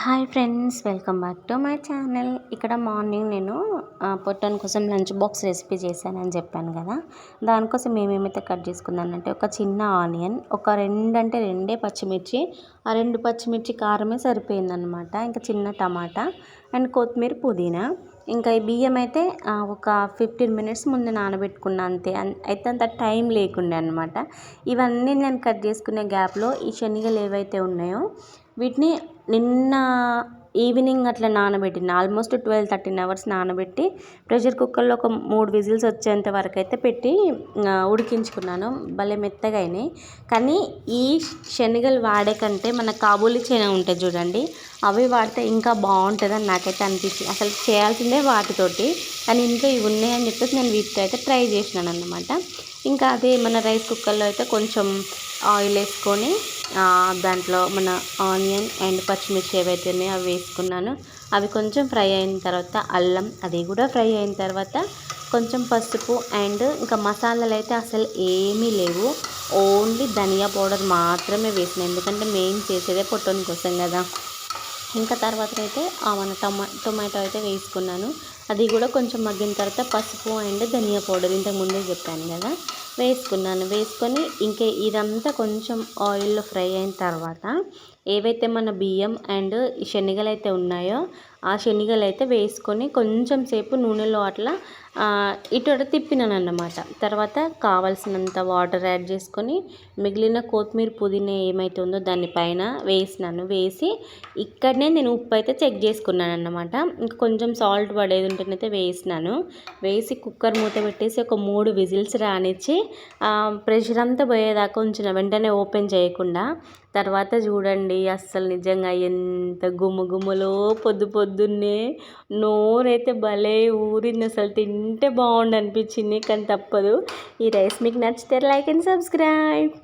Hi friends, welcome back to my channel. ఇక్కడ morning నేను పొట్టన్ కోసం లంచ్ బాక్స్ రెసిపీ చేశానని చెప్పాను కదా. దానికోసం ఏమేమైతే కట్ చేసుకున్నానంటే ఒక చిన్న ఆనియన్, ఒక రెండే పచ్చిమిర్చి, ఆ 2 పచ్చిమిర్చి కారమే సరిపోయిందనమాట. ఇంకా చిన్న టమాటా అండ్ కొత్తిమీర, పుదీనా. ఇంకా ఈ బియ్యం అయితే ఒక 15 మినిట్స్ ముందు నానబెట్టుకున్నా అంతే. అయితే అంత టైం లేకుండే అనమాట. ఇవన్నీ నేను కట్ చేసుకునే గ్యాప్లో ఈ శనగలు ఏవైతే ఉన్నాయో వీటిని నిన్న ఈవినింగ్ అట్లా నానబెట్టిన ఆల్మోస్ట్ 12-13 అవర్స్ నానబెట్టి ప్రెషర్ కుక్కర్లో ఒక 3 విజిల్స్ వచ్చేంత వరకు అయితే పెట్టి ఉడికించుకున్నాను. భలే మెత్తగా అయినాయి. కానీ ఈ శనగలు వాడే కంటే మన కాబూలి చనా ఉంటుంది చూడండి, అవి వాడితే ఇంకా బాగుంటుందని నాకైతే అనిపించింది. అసలు చేయాల్సిందే వాటితోటి, కానీ ఇంట్లో ఇవి ఉన్నాయని చెప్పేసి నేను వీటితో అయితే ట్రై చేసినాను అన్నమాట. ఇంకా అదే మన రైస్ కుక్కర్లో అయితే కొంచెం ఆయిల్ వేసుకొని దాంట్లో మన ఆనియన్ అండ్ పచ్చిమిర్చి ఏవైతే ఉన్నాయో అవి వేసుకున్నాను. అవి కొంచెం ఫ్రై అయిన తర్వాత అల్లం, అది కూడా ఫ్రై అయిన తర్వాత కొంచెం పసుపు అండ్ ఇంకా మసాలాలు అయితే అసలు ఏమీ లేవు. ఓన్లీ ధనియా పౌడర్ మాత్రమే వేసినాను, ఎందుకంటే మెయిన్ చేసేదే పొట్టోని కోసం కదా. ఇంకా తర్వాత అయితే మన టొమాటో అయితే వేసుకున్నాను. అది కూడా కొంచెం మగ్గిన తర్వాత పసుపు అండ్ ధనియా పౌడర్ ఇంతకు ముందే చెప్పాను కదా వేసుకున్నాను. వేసుకొని ఇంకా ఇదంతా కొంచెం ఆయిల్లో ఫ్రై అయిన తర్వాత ఏవైతే మన బియ్యం అండ్ ఈ శనగలు అయితే ఉన్నాయో ఆ శనగలు అయితే వేసుకొని కొంచెం సేపు నూనెలో అట్లా ఇటు అటు తిప్పినాను అన్నమాట. తర్వాత కావాల్సినంత వాటర్ యాడ్ చేసుకొని మిగిలిన కొత్తిమీర, పుదీనా ఏమైతే ఉందో దాని పైన వేసినాను. వేసి ఇక్కడనే నేను ఉప్పు అయితే చెక్ చేసుకున్నాను అన్నమాట. ఇంకా కొంచెం సాల్ట్ పడేది ఉంటేనైతే వేసినాను. వేసి కుక్కర్ మూత పెట్టేసి ఒక 3 విజిల్స్ రానిచ్చి ప్రెషర్ అంతా పోయేదాకా ఉంచిన, వెంటనే ఓపెన్ చేయకుండా. తర్వాత చూడండి అస్సలు నిజంగా ఎంత గుమ్ములో పొద్దున్నే నోరైతే భలే ఊరింది. అసలు తింటే బాగుండు అనిపించింది, కానీ తప్పదు. ఈ రైస్ మీకు నచ్చితే లైక్ అండ్ సబ్స్క్రైబ్.